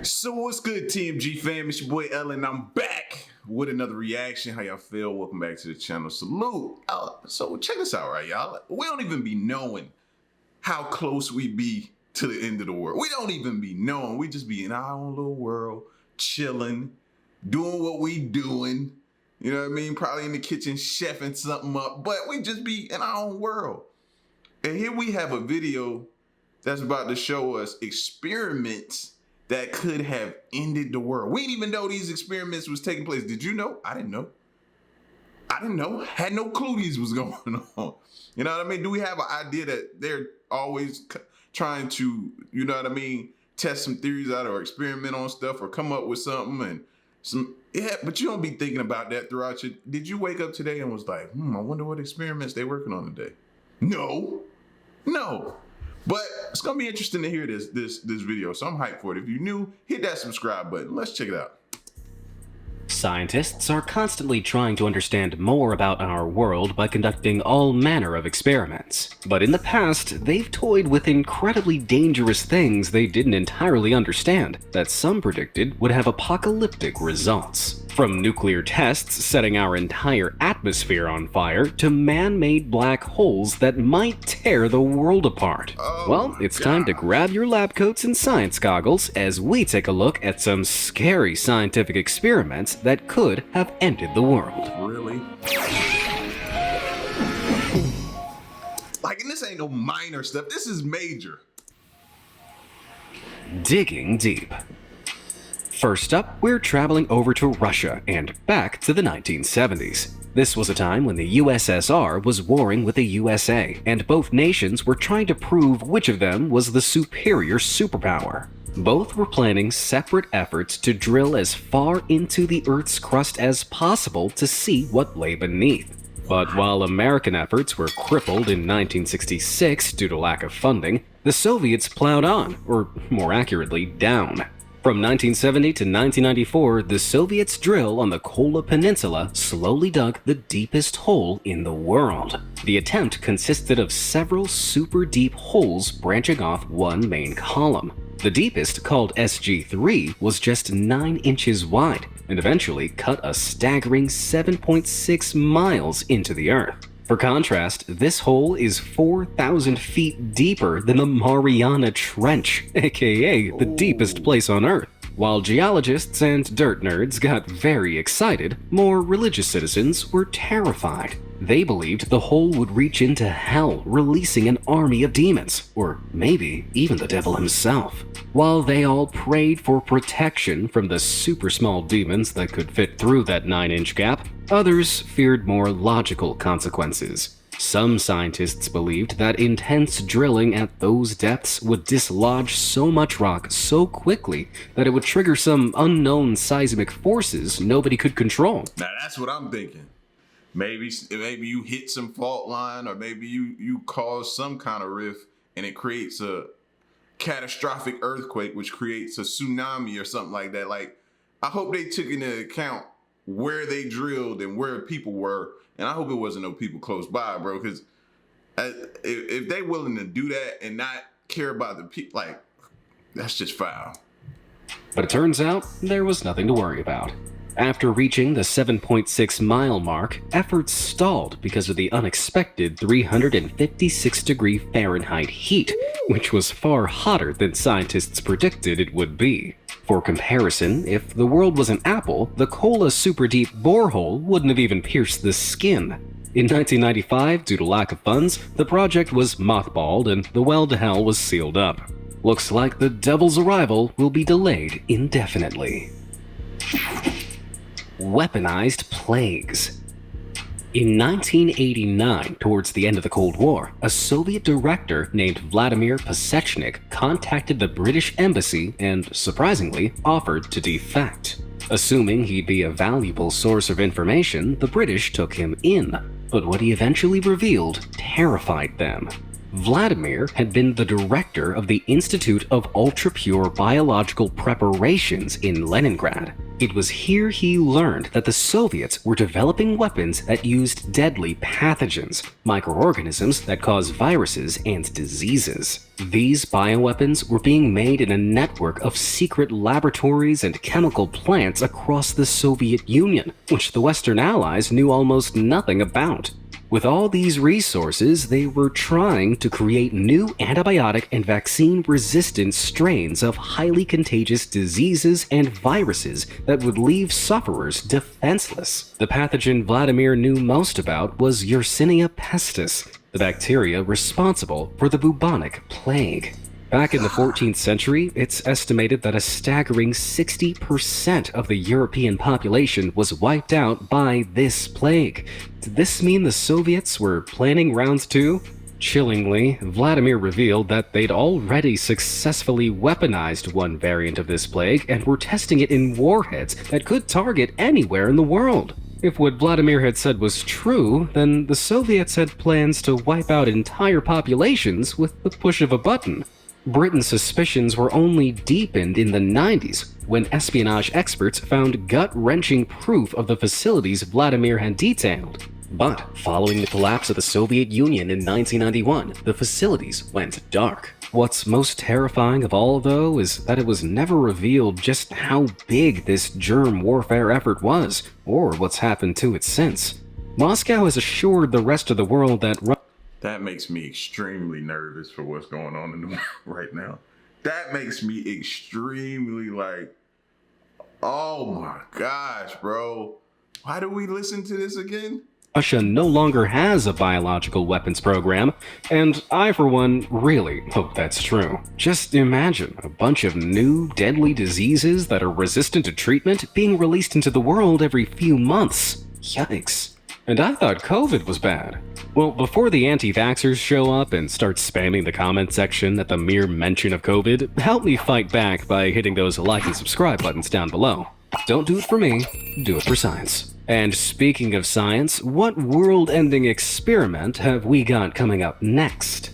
So what's good, TMG fam? It's your boy Ellen. I'm back with another reaction. How y'all feel? Welcome back to the channel. Salute. So check this out, right, y'all? We don't even be knowing how close we be to the end of the world. We don't even be knowing. We just be in our own little world, chilling, doing what we doing. You know what I mean? Probably in the kitchen chefing something up, but we just be in our own world. And here we have a video that's about to show us experiments that could have ended the world. We didn't even know these experiments was taking place. Did you know? I didn't know. Had no clue these was going on. You know what I mean? Do we have an idea that they're always trying to, you know what I mean, test some theories out or experiment on stuff or come up with something and some, yeah, but you don't be thinking about that throughout your, did you wake up today and was like, I wonder what experiments they working on today? No. But it's gonna be interesting to hear this video, so I'm hyped for it. If you're new, hit that subscribe button. Let's check it out. Scientists are constantly trying to understand more about our world by conducting all manner of experiments. But in the past, they've toyed with incredibly dangerous things they didn't entirely understand, that some predicted would have apocalyptic results. From nuclear tests setting our entire atmosphere on fire to man-made black holes that might tear the world apart. Well, it's time to grab your lab coats and science goggles as we take a look at some scary scientific experiments that could have ended the world. Really? Like, and this ain't no minor stuff. This is major. Digging deep. First up, we're traveling over to Russia and back to the 1970s. This was a time when the USSR was warring with the USA, and both nations were trying to prove which of them was the superior superpower. Both were planning separate efforts to drill as far into the Earth's crust as possible to see what lay beneath. But while American efforts were crippled in 1966 due to lack of funding, the Soviets plowed on, or more accurately, down. From 1970 to 1994, the Soviets' drill on the Kola Peninsula slowly dug the deepest hole in the world. The attempt consisted of several super deep holes branching off one main column. The deepest, called SG-3, was just 9 inches wide and eventually cut a staggering 7.6 miles into the Earth. For contrast, this hole is 4,000 feet deeper than the Mariana Trench, aka the deepest place on Earth. While geologists and dirt nerds got very excited, more religious citizens were terrified. They believed the hole would reach into hell, releasing an army of demons, or maybe even the devil himself. While they all prayed for protection from the super small demons that could fit through that 9-inch gap, others feared more logical consequences. Some scientists believed that intense drilling at those depths would dislodge so much rock so quickly that it would trigger some unknown seismic forces nobody could control. Now that's what I'm thinking. Maybe you hit some fault line, or maybe you cause some kind of rift and it creates a catastrophic earthquake, which creates a tsunami or something like that. Like, I hope they took into account where they drilled and where people were, and I hope it wasn't no people close by, bro, because if they willing to do that and not care about the people, like, that's just foul. But it turns out there was nothing to worry about. After reaching the 7.6 mile mark, efforts stalled because of the unexpected 356-degree Fahrenheit heat, which was far hotter than scientists predicted it would be. For comparison, if the world was an apple, the Kola super deep borehole wouldn't have even pierced the skin. In 1995, due to lack of funds, the project was mothballed and the well to hell was sealed up. Looks like the devil's arrival will be delayed indefinitely. Weaponized plagues. In 1989, towards the end of the Cold War, a Soviet director named Vladimir Pasechnik contacted the British embassy and, surprisingly, offered to defect. Assuming he'd be a valuable source of information, the British took him in, but what he eventually revealed terrified them. Vladimir had been the director of the Institute of Ultra-Pure Biological Preparations in Leningrad. It was here he learned that the Soviets were developing weapons that used deadly pathogens, microorganisms that cause viruses and diseases. These bioweapons were being made in a network of secret laboratories and chemical plants across the Soviet Union, which the Western Allies knew almost nothing about. With all these resources, they were trying to create new antibiotic and vaccine-resistant strains of highly contagious diseases and viruses that would leave sufferers defenseless. The pathogen Vladimir knew most about was Yersinia pestis, the bacteria responsible for the bubonic plague. Back in the 14th century, it's estimated that a staggering 60% of the European population was wiped out by this plague. Did this mean the Soviets were planning round two? Chillingly, Vladimir revealed that they'd already successfully weaponized one variant of this plague and were testing it in warheads that could target anywhere in the world. If what Vladimir had said was true, then the Soviets had plans to wipe out entire populations with the push of a button. Britain's suspicions were only deepened in the 90s, when espionage experts found gut-wrenching proof of the facilities Vladimir had detailed. But following the collapse of the Soviet Union in 1991, the facilities went dark. What's most terrifying of all, though, is that it was never revealed just how big this germ warfare effort was, or what's happened to it since. Moscow has assured the rest of the world that That makes me extremely nervous for what's going on in the world right now. That makes me extremely oh my gosh, bro. Why do we listen to this again? Russia no longer has a biological weapons program, and I, for one, really hope that's true. Just imagine a bunch of new, deadly diseases that are resistant to treatment being released into the world every few months. Yikes. And I thought COVID was bad. Well, before the anti-vaxxers show up and start spamming the comment section at the mere mention of COVID, help me fight back by hitting those like and subscribe buttons down below. Don't do it for me, do it for science. And speaking of science, what world-ending experiment have we got coming up next?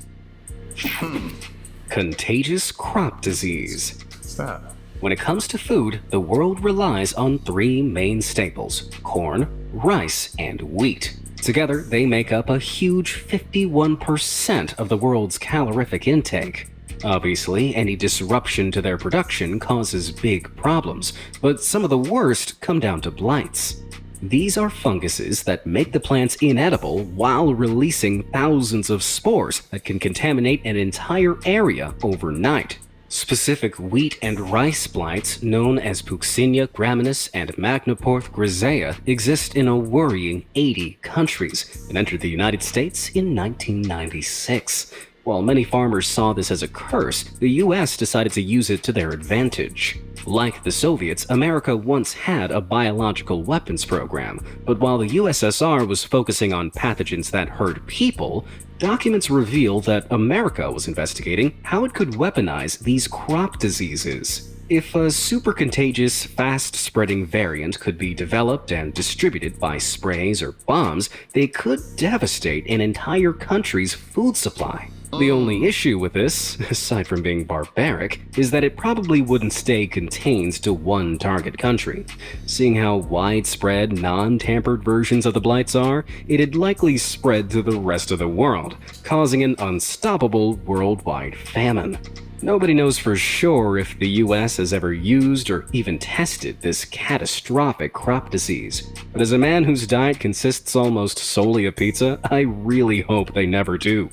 Contagious crop disease. Stop. When it comes to food, the world relies on three main staples: corn, rice, and wheat. Together, they make up a huge 51% of the world's calorific intake. Obviously, any disruption to their production causes big problems, but some of the worst come down to blights. These are funguses that make the plants inedible while releasing thousands of spores that can contaminate an entire area overnight. Specific wheat and rice blights, known as Puccinia graminis and Magnaporth grisea, exist in a worrying 80 countries and entered the United States in 1996. While many farmers saw this as a curse, the US decided to use it to their advantage. Like the Soviets, America once had a biological weapons program, but while the USSR was focusing on pathogens that hurt people, documents reveal that America was investigating how it could weaponize these crop diseases. If a super contagious, fast-spreading variant could be developed and distributed by sprays or bombs, they could devastate an entire country's food supply. The only issue with this, aside from being barbaric, is that it probably wouldn't stay contained to one target country. Seeing how widespread, non-tampered versions of the blights are, it'd likely spread to the rest of the world, causing an unstoppable worldwide famine. Nobody knows for sure if the US has ever used or even tested this catastrophic crop disease, but as a man whose diet consists almost solely of pizza, I really hope they never do.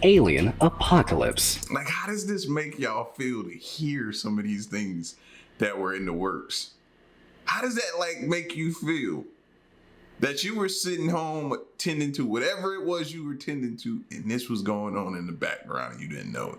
Alien apocalypse. How does this make y'all feel to hear some of these things that were in the works? How does that make you feel? That you were sitting home tending to whatever it was you were tending to, and this was going on in the background and you didn't know it.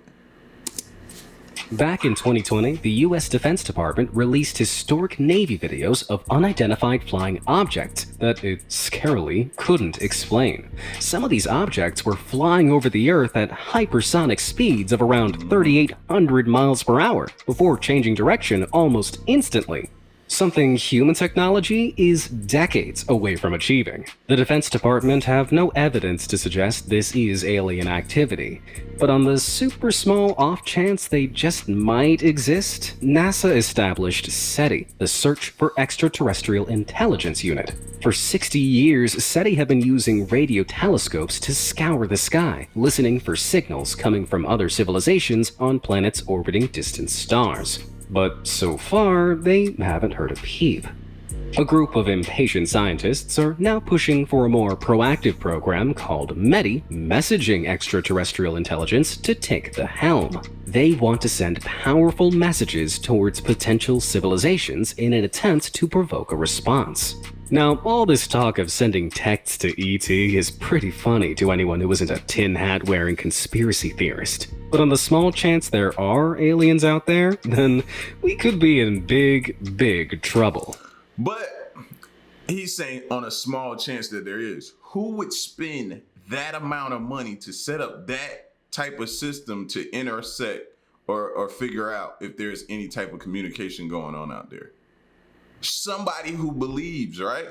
Back in 2020, the US Defense Department released historic Navy videos of unidentified flying objects that it scarily couldn't explain. Some of these objects were flying over the Earth at hypersonic speeds of around 3,800 miles per hour before changing direction almost instantly. something human technology is decades away from achieving. The Defense Department have no evidence to suggest this is alien activity, but on the super small off chance they just might exist, NASA established SETI, the Search for Extraterrestrial Intelligence Unit. For 60 years, SETI have been using radio telescopes to scour the sky, listening for signals coming from other civilizations on planets orbiting distant stars. But so far, they haven't heard a peep. A group of impatient scientists are now pushing for a more proactive program called METI, Messaging Extraterrestrial Intelligence, to take the helm. They want to send powerful messages towards potential civilizations in an attempt to provoke a response. Now, all this talk of sending texts to ET is pretty funny to anyone who isn't a tin hat wearing conspiracy theorist. But on the small chance there are aliens out there, then we could be in big trouble. But he's saying on a small chance that there is. Who would spend that amount of money to set up that type of system to intersect or figure out if there's any type of communication going on out there? Somebody who believes, right?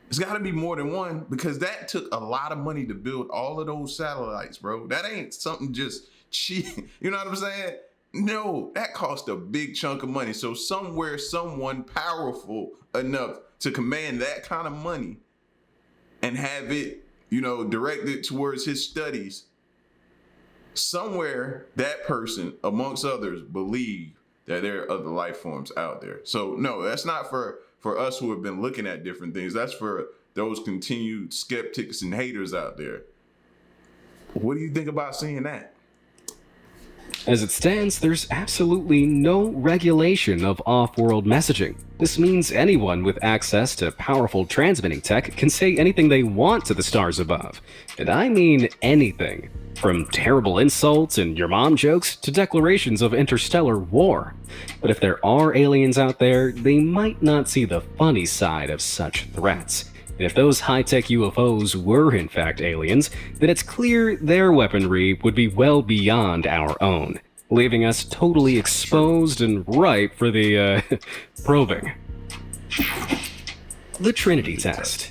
It's got to be more than one, because that took a lot of money to build all of those satellites, bro. That ain't something just cheap. You know what I'm saying? No, that cost a big chunk of money. So somewhere, someone powerful enough to command that kind of money and have it, directed towards his studies, somewhere that person, amongst others, believe that there are other life forms out there. So no, that's not for us who have been looking at different things. That's for those continued skeptics and haters out there. What do you think about seeing that? As it stands, there's absolutely no regulation of off-world messaging. This means anyone with access to powerful transmitting tech can say anything they want to the stars above. And I mean anything. From terrible insults and your mom jokes to declarations of interstellar war. But if there are aliens out there, they might not see the funny side of such threats. And if those high-tech UFOs were in fact aliens, then it's clear their weaponry would be well beyond our own, leaving us totally exposed and ripe for the, probing. The Trinity Test.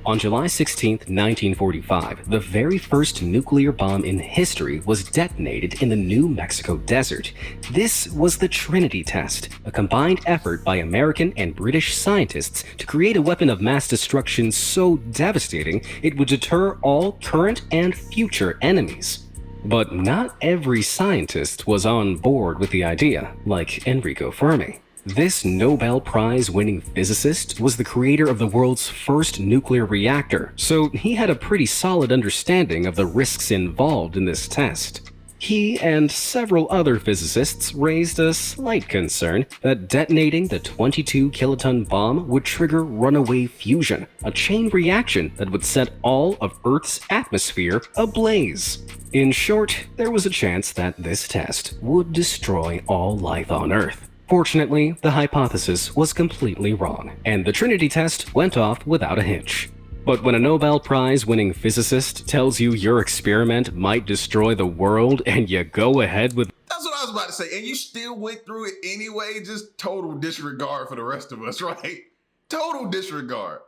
On July 16, 1945, the very first nuclear bomb in history was detonated in the New Mexico desert. This was the Trinity Test, a combined effort by American and British scientists to create a weapon of mass destruction so devastating it would deter all current and future enemies. But not every scientist was on board with the idea, like Enrico Fermi. This Nobel Prize-winning physicist was the creator of the world's first nuclear reactor, so he had a pretty solid understanding of the risks involved in this test. He and several other physicists raised a slight concern that detonating the 22-kiloton bomb would trigger runaway fusion, a chain reaction that would set all of Earth's atmosphere ablaze. In short, there was a chance that this test would destroy all life on Earth. Fortunately, the hypothesis was completely wrong, and the Trinity test went off without a hitch. But when a Nobel Prize-winning physicist tells you your experiment might destroy the world and you go ahead with— That's what I was about to say, and you still went through it anyway, just total disregard for the rest of us, right? Total disregard.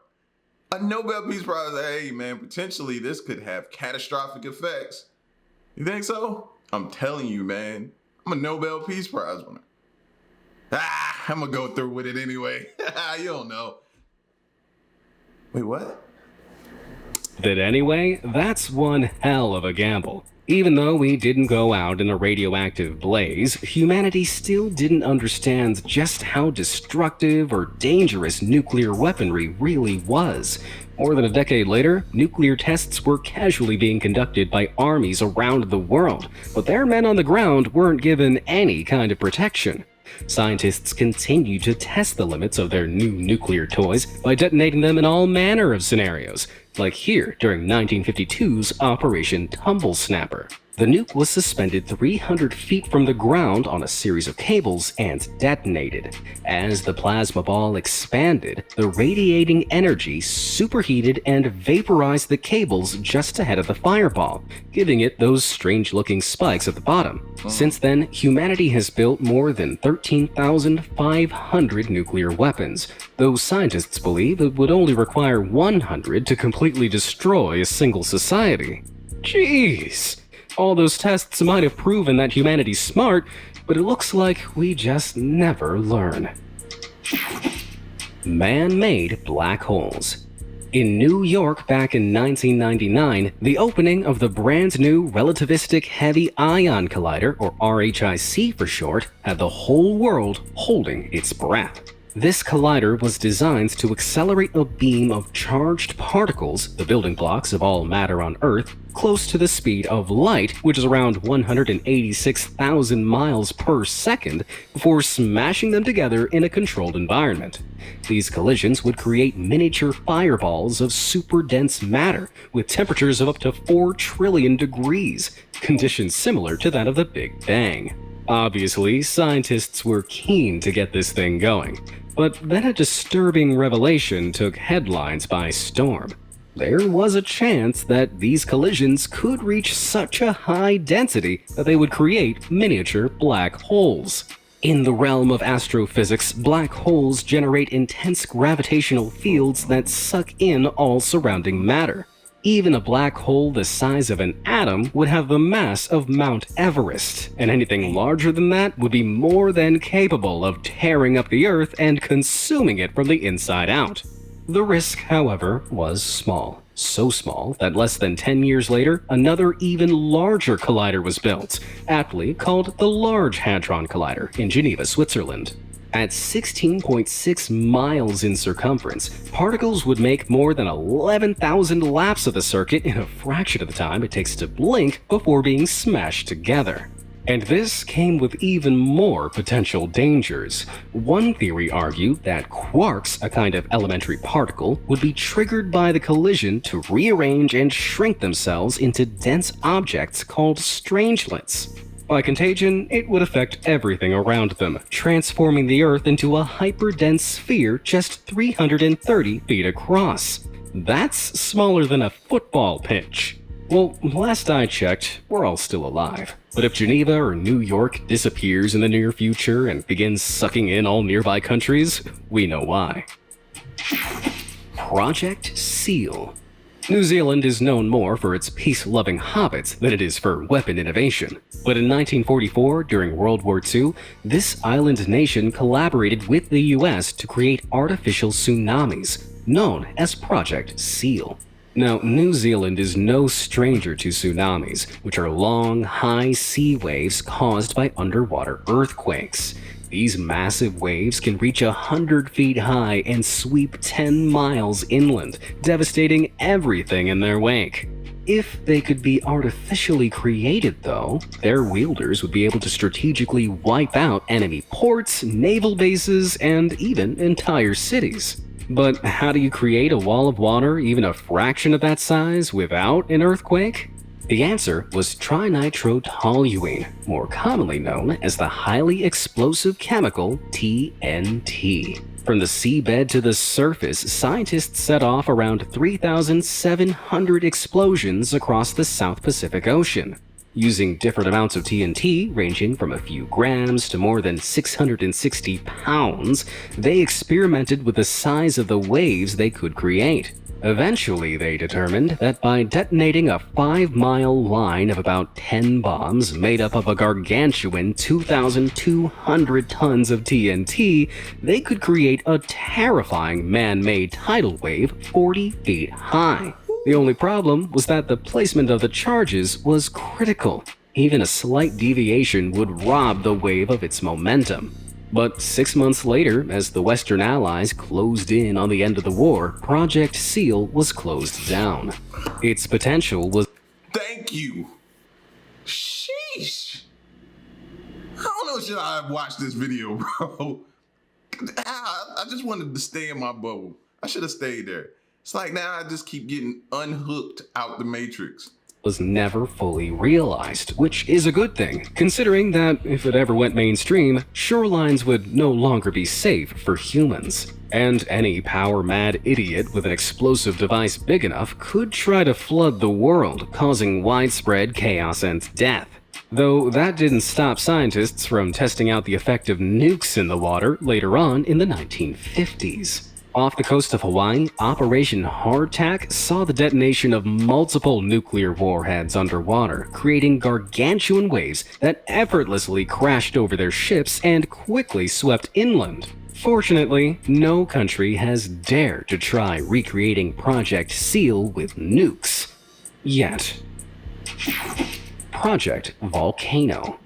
A Nobel Peace Prize, hey man, potentially this could have catastrophic effects. You think so? I'm telling you, man, I'm a Nobel Peace Prize winner. I'm gonna go through with it anyway. You don't know. Wait, what? That anyway, that's one hell of a gamble. Even though we didn't go out in a radioactive blaze, humanity still didn't understand just how destructive or dangerous nuclear weaponry really was. More than a decade later, nuclear tests were casually being conducted by armies around the world, but their men on the ground weren't given any kind of protection. Scientists continue to test the limits of their new nuclear toys by detonating them in all manner of scenarios, like here during 1952's Operation Tumble Snapper. The nuke was suspended 300 feet from the ground on a series of cables and detonated. As the plasma ball expanded, the radiating energy superheated and vaporized the cables just ahead of the fireball, giving it those strange-looking spikes at the bottom. Since then, humanity has built more than 13,500 nuclear weapons, though scientists believe it would only require 100 to completely destroy a single society. Jeez! All those tests might have proven that humanity's smart, but it looks like we just never learn. Man-made black holes. In New York back in 1999, the opening of the brand new Relativistic Heavy Ion Collider, or RHIC for short, had the whole world holding its breath. This collider was designed to accelerate a beam of charged particles, the building blocks of all matter on Earth, close to the speed of light, which is around 186,000 miles per second, before smashing them together in a controlled environment. These collisions would create miniature fireballs of super dense matter, with temperatures of up to 4 trillion degrees, conditions similar to that of the Big Bang. Obviously, scientists were keen to get this thing going, but then a disturbing revelation took headlines by storm. There was a chance that these collisions could reach such a high density that they would create miniature black holes. In the realm of astrophysics, black holes generate intense gravitational fields that suck in all surrounding matter. Even a black hole the size of an atom would have the mass of Mount Everest, and anything larger than that would be more than capable of tearing up the Earth and consuming it from the inside out. The risk, however, was small. So small that less than 10 years later, another even larger collider was built, aptly called the Large Hadron Collider in Geneva, Switzerland. At 16.6 miles in circumference, particles would make more than 11,000 laps of the circuit in a fraction of the time it takes to blink before being smashed together. And this came with even more potential dangers. One theory argued that quarks, a kind of elementary particle, would be triggered by the collision to rearrange and shrink themselves into dense objects called strangelets. By contagion, it would affect everything around them, transforming the Earth into a hyperdense sphere just 330 feet across. That's smaller than a football pitch. Well, last I checked, we're all still alive. But if Geneva or New York disappears in the near future and begins sucking in all nearby countries, we know why. Project SEAL. New Zealand is known more for its peace-loving hobbits than it is for weapon innovation. But in 1944, during World War II, this island nation collaborated with the US to create artificial tsunamis, known as Project SEAL. Now, New Zealand is no stranger to tsunamis, which are long, high sea waves caused by underwater earthquakes. These massive waves can reach 100 feet high and sweep 10 miles inland, devastating everything in their wake. If they could be artificially created, though, their wielders would be able to strategically wipe out enemy ports, naval bases, and even entire cities. But how do you create a wall of water even a fraction of that size without an earthquake? The answer was trinitrotoluene, more commonly known as the highly explosive chemical TNT. From the seabed to the surface, scientists set off around 3,700 explosions across the South Pacific Ocean. Using different amounts of TNT, ranging from a few grams to more than 660 pounds, they experimented with the size of the waves they could create. Eventually, they determined that by detonating a 5-mile line of about 10 bombs made up of a gargantuan 2,200 tons of TNT, they could create a terrifying man-made tidal wave 40 feet high. The only problem was that the placement of the charges was critical. Even a slight deviation would rob the wave of its momentum. But 6 months later, as the Western Allies closed in on the end of the war, Project SEAL was closed down. Its potential was— Thank you. Sheesh. I don't know should I have watched this video, bro. I just wanted to stay in my bubble. I should have stayed there. It's like now I just keep getting unhooked out the Matrix. was never fully realized, which is a good thing, considering that if it ever went mainstream, shorelines would no longer be safe for humans. And any power-mad idiot with an explosive device big enough could try to flood the world, causing widespread chaos and death. Though that didn't stop scientists from testing out the effect of nukes in the water later on in the 1950s. Off the coast of Hawaii, Operation Hardtack saw the detonation of multiple nuclear warheads underwater, creating gargantuan waves that effortlessly crashed over their ships and quickly swept inland. Fortunately, no country has dared to try recreating Project SEAL with nukes. Yet. Project Volcano.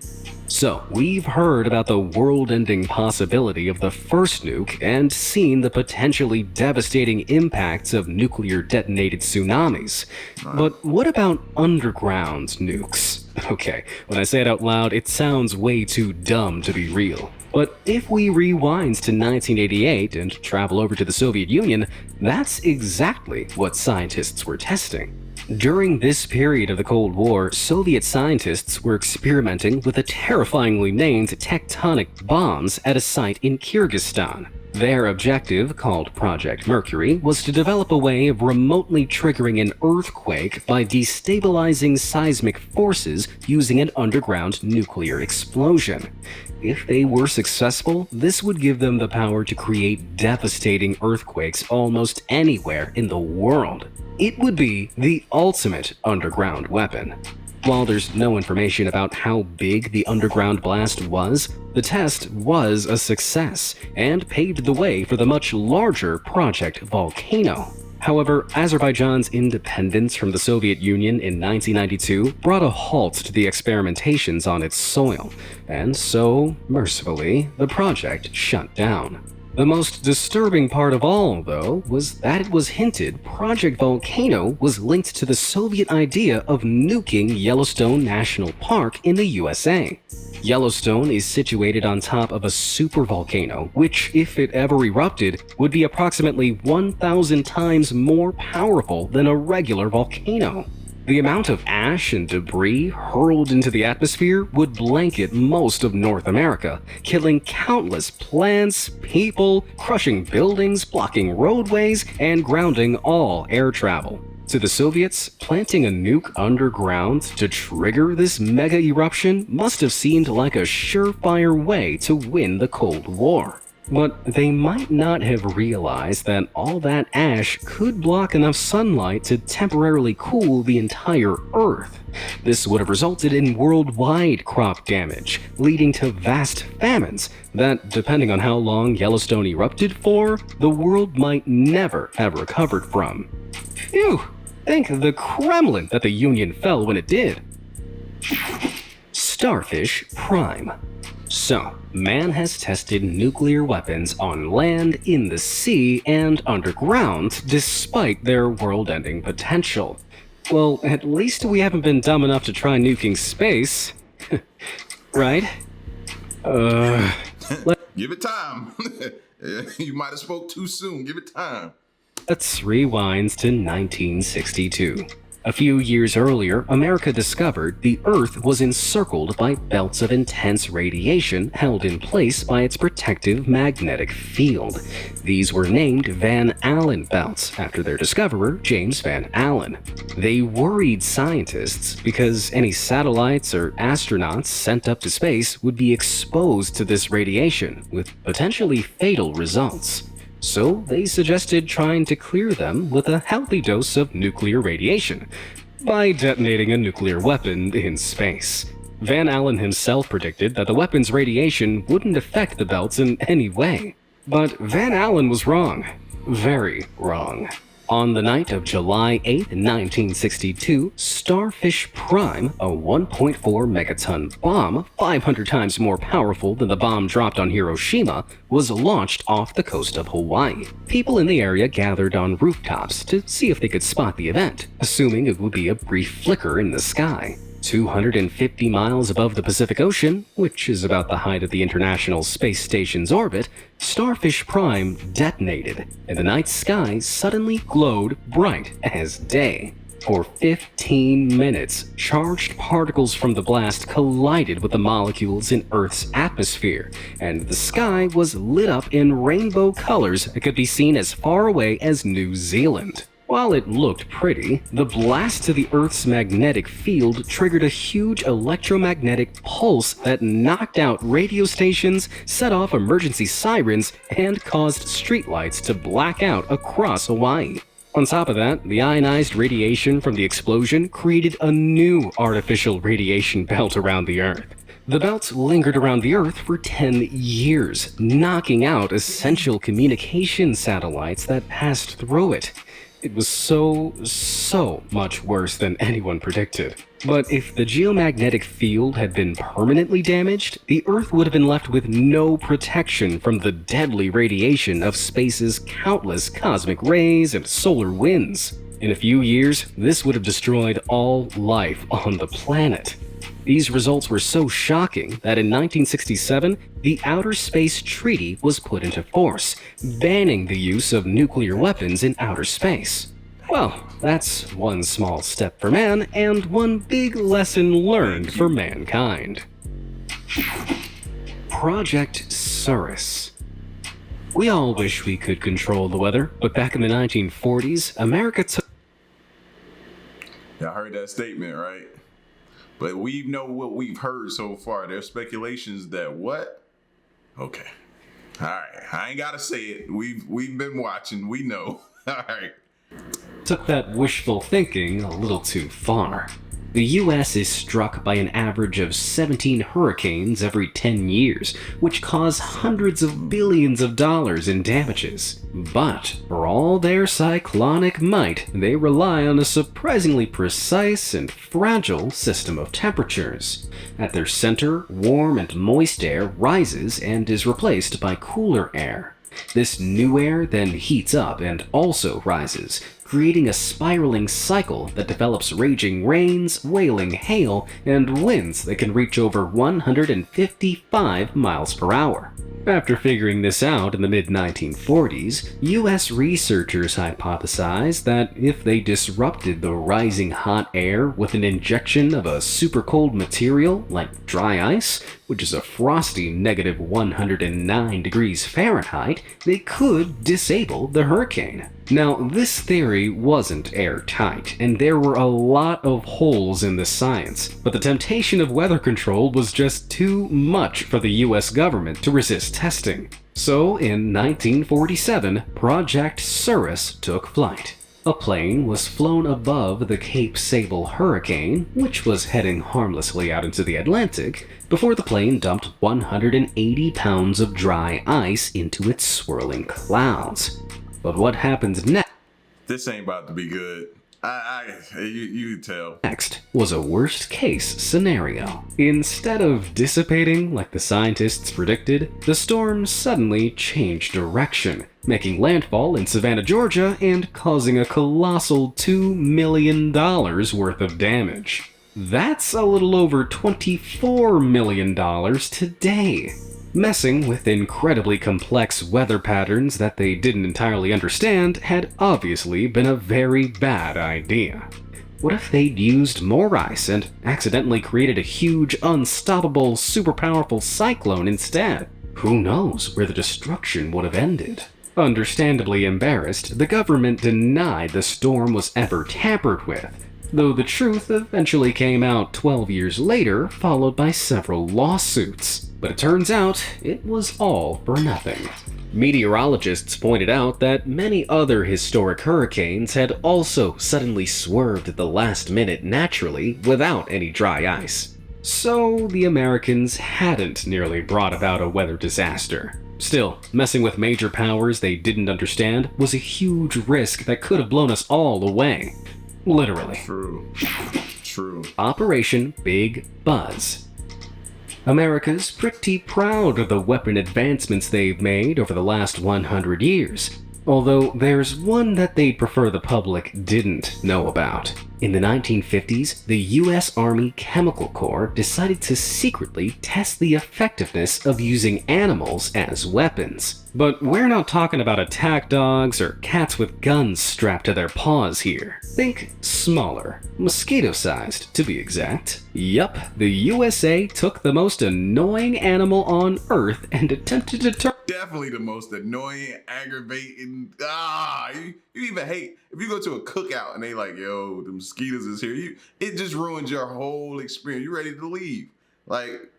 So, we've heard about the world-ending possibility of the first nuke and seen the potentially devastating impacts of nuclear-detonated tsunamis. But what about underground nukes? Okay, when I say it out loud, it sounds way too dumb to be real. But if we rewind to 1988 and travel over to the Soviet Union, that's exactly what scientists were testing. During this period of the Cold War, Soviet scientists were experimenting with the terrifyingly named tectonic bombs at a site in Kyrgyzstan. Their objective, called Project Mercury, was to develop a way of remotely triggering an earthquake by destabilizing seismic forces using an underground nuclear explosion. If they were successful, this would give them the power to create devastating earthquakes almost anywhere in the world. It would be the ultimate underground weapon. While there's no information about how big the underground blast was, the test was a success and paved the way for the much larger Project Volcano. However, Azerbaijan's independence from the Soviet Union in 1992 brought a halt to the experimentations on its soil, and so, mercifully, the project shut down. The most disturbing part of all, though, was that it was hinted Project Volcano was linked to the Soviet idea of nuking Yellowstone National Park in the USA. Yellowstone is situated on top of a supervolcano, which, if it ever erupted, would be approximately 1,000 times more powerful than a regular volcano. The amount of ash and debris hurled into the atmosphere would blanket most of North America, killing countless plants, people, crushing buildings, blocking roadways, and grounding all air travel. To the Soviets, planting a nuke underground to trigger this mega eruption must have seemed like a surefire way to win the Cold War. But they might not have realized that all that ash could block enough sunlight to temporarily cool the entire Earth. This would have resulted in worldwide crop damage, leading to vast famines that, depending on how long Yellowstone erupted for, the world might never have recovered from. Phew! Thank the Kremlin that the Union fell when it did. Starfish Prime. So, man has tested nuclear weapons on land, in the sea, and underground, despite their world-ending potential. Well, at least we haven't been dumb enough to try nuking space. Right? Give it time. You might have spoke too soon. Give it time. Let's rewind to 1962. A few years earlier, America discovered the Earth was encircled by belts of intense radiation held in place by its protective magnetic field. These were named Van Allen belts after their discoverer, James Van Allen. They worried scientists because any satellites or astronauts sent up to space would be exposed to this radiation, with potentially fatal results. So they suggested trying to clear them with a healthy dose of nuclear radiation by detonating a nuclear weapon in space. Van Allen himself predicted that the weapon's radiation wouldn't affect the belts in any way. But Van Allen was wrong. Very wrong. On the night of July 8, 1962, Starfish Prime, a 1.4 megaton bomb, 500 times more powerful than the bomb dropped on Hiroshima, was launched off the coast of Hawaii. People in the area gathered on rooftops to see if they could spot the event, assuming it would be a brief flicker in the sky. 250 miles above the Pacific Ocean, which is about the height of the International Space Station's orbit, Starfish Prime detonated, and the night sky suddenly glowed bright as day. For 15 minutes, charged particles from the blast collided with the molecules in Earth's atmosphere, and the sky was lit up in rainbow colors that could be seen as far away as New Zealand. While it looked pretty, the blast to the Earth's magnetic field triggered a huge electromagnetic pulse that knocked out radio stations, set off emergency sirens, and caused streetlights to black out across Hawaii. On top of that, the ionized radiation from the explosion created a new artificial radiation belt around the Earth. The belt lingered around the Earth for 10 years, knocking out essential communication satellites that passed through it. It was so much worse than anyone predicted. But if the geomagnetic field had been permanently damaged, the Earth would have been left with no protection from the deadly radiation of space's countless cosmic rays and solar winds. In a few years, this would have destroyed all life on the planet. These results were so shocking that in 1967, the Outer Space Treaty was put into force, banning the use of nuclear weapons in outer space. Well, that's one small step for man and one big lesson learned for mankind. Project CIRRUS. We all wish we could control the weather, but back in the 1940s, America took... Y'all heard that statement, right? But we know what we've heard so far. There's speculations that what? Okay. All right. I ain't gotta say it. We've been watching. We know. All right. Took that wishful thinking a little too far. The US is struck by an average of 17 hurricanes every 10 years, which cause hundreds of billions of dollars in damages. But for all their cyclonic might, they rely on a surprisingly precise and fragile system of temperatures. At their center, warm and moist air rises and is replaced by cooler air. This new air then heats up and also rises, creating a spiraling cycle that develops raging rains, wailing hail, and winds that can reach over 155 miles per hour. After figuring this out in the mid-1940s, US researchers hypothesized that if they disrupted the rising hot air with an injection of a super cold material like dry ice, which is a frosty negative 109 degrees Fahrenheit, they could disable the hurricane. Now, this theory wasn't airtight, and there were a lot of holes in the science, but the temptation of weather control was just too much for the US government to resist testing. So, in 1947, Project CIRRUS took flight. A plane was flown above the Cape Sable hurricane, which was heading harmlessly out into the Atlantic, before the plane dumped 180 pounds of dry ice into its swirling clouds. But what happened next? This ain't about to be good. You can tell. Next was a worst-case scenario. Instead of dissipating like the scientists predicted, the storm suddenly changed direction, making landfall in Savannah, Georgia, and causing a colossal $2 million worth of damage. That's a little over $24 million today. Messing with incredibly complex weather patterns that they didn't entirely understand had obviously been a very bad idea. What if they'd used more ice and accidentally created a huge, unstoppable, super powerful cyclone instead? Who knows where the destruction would have ended? Understandably embarrassed, the government denied the storm was ever tampered with, though the truth eventually came out 12 years later, followed by several lawsuits. But it turns out it was all for nothing. Meteorologists pointed out that many other historic hurricanes had also suddenly swerved at the last minute naturally without any dry ice. So the Americans hadn't nearly brought about a weather disaster. Still, messing with major powers they didn't understand was a huge risk that could have blown us all away. Literally. True. Operation Big Buzz. America's pretty proud of the weapon advancements they've made over the last 100 years, although there's one that they'd prefer the public didn't know about. In the 1950s, the U.S. Army Chemical Corps decided to secretly test the effectiveness of using animals as weapons. But we're not talking about attack dogs or cats with guns strapped to their paws here. Think smaller, mosquito-sized to be exact. Yup, the USA took the most annoying animal on Earth and attempted to turn Definitely the most annoying, aggravating. You even hate if you go to a cookout and they like, yo, the mosquitoes is here. It just ruins your whole experience. You ready to leave? Like,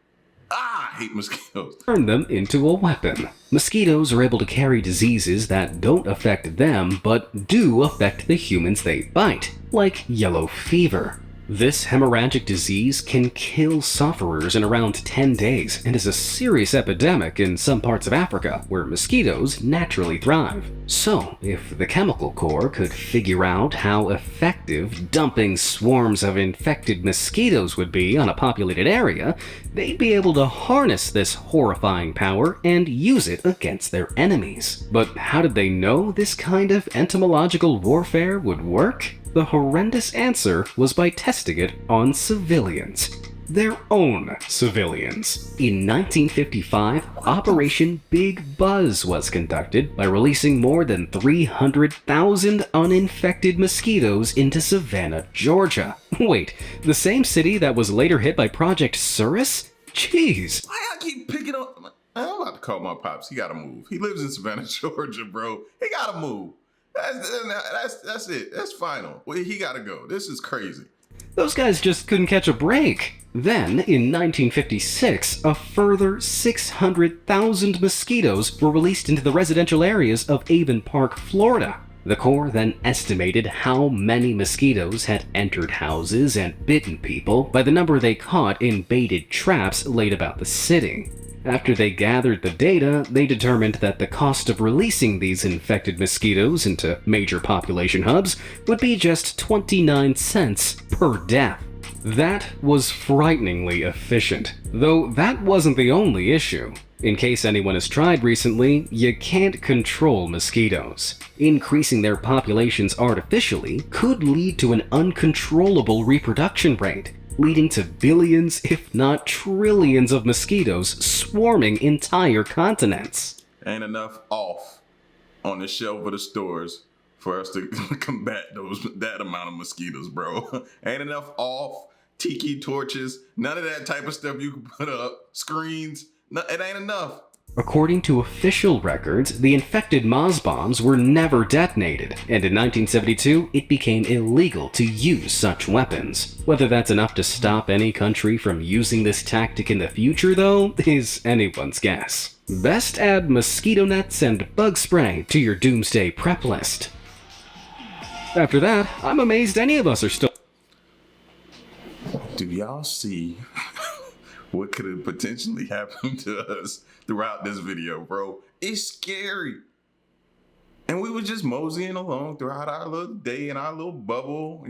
I hate mosquitoes. turn them into a weapon. Mosquitoes are able to carry diseases that don't affect them but do affect the humans they bite, like yellow fever. This hemorrhagic disease can kill sufferers in around 10 days and is a serious epidemic in some parts of Africa where mosquitoes naturally thrive. So, if the Chemical Corps could figure out how effective dumping swarms of infected mosquitoes would be on a populated area, they'd be able to harness this horrifying power and use it against their enemies. But how did they know this kind of entomological warfare would work? The horrendous answer was by testing it on civilians. Their own civilians. In 1955, Operation Big Buzz was conducted by releasing more than 300,000 uninfected mosquitoes into Savannah, Georgia. Wait, the same city that was later hit by Project CIRRUS? Jeez. Why y'all keep picking up? I'm about to call my pops. He gotta move. He lives in Savannah, Georgia, bro. He gotta move. That's it. That's final. Well, he gotta go. This is crazy. Those guys just couldn't catch a break. Then, in 1956, a further 600,000 mosquitoes were released into the residential areas of Avon Park, Florida. The Corps then estimated how many mosquitoes had entered houses and bitten people by the number they caught in baited traps laid about the city. After they gathered the data, they determined that the cost of releasing these infected mosquitoes into major population hubs would be just 29 cents per death. That was frighteningly efficient, though that wasn't the only issue. In case anyone has tried recently, you can't control mosquitoes. Increasing their populations artificially could lead to an uncontrollable reproduction rate, leading to billions, if not trillions, of mosquitoes swarming entire continents. Ain't enough off on the shelf of the stores for us to combat that amount of mosquitoes, bro. Ain't enough off, tiki torches, none of that type of stuff you can put up, screens. No, it ain't enough. According to official records, the infected Moz bombs were never detonated, and in 1972, it became illegal to use such weapons. Whether that's enough to stop any country from using this tactic in the future, though, is anyone's guess. Best add mosquito nets and bug spray to your doomsday prep list. After that, I'm amazed any of us are still. Do y'all see what could have potentially happened to us throughout this video, bro? It's scary. And we were just moseying along throughout our little day in our little bubble,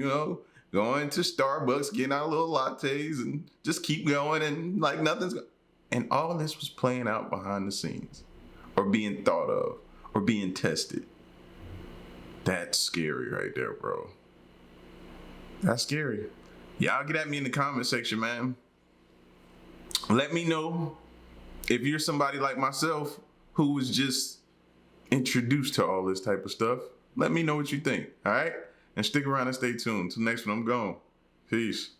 going to Starbucks, getting our little lattes and just keep going and like nothing's going. And all this was playing out behind the scenes or being thought of or being tested. That's scary right there, bro. That's scary. Y'all get at me in the comment section, man. Let me know if you're somebody like myself who was just introduced to all this type of stuff. Let me know what you think, all right? And stick around and stay tuned. Till next one, I'm gone. Peace.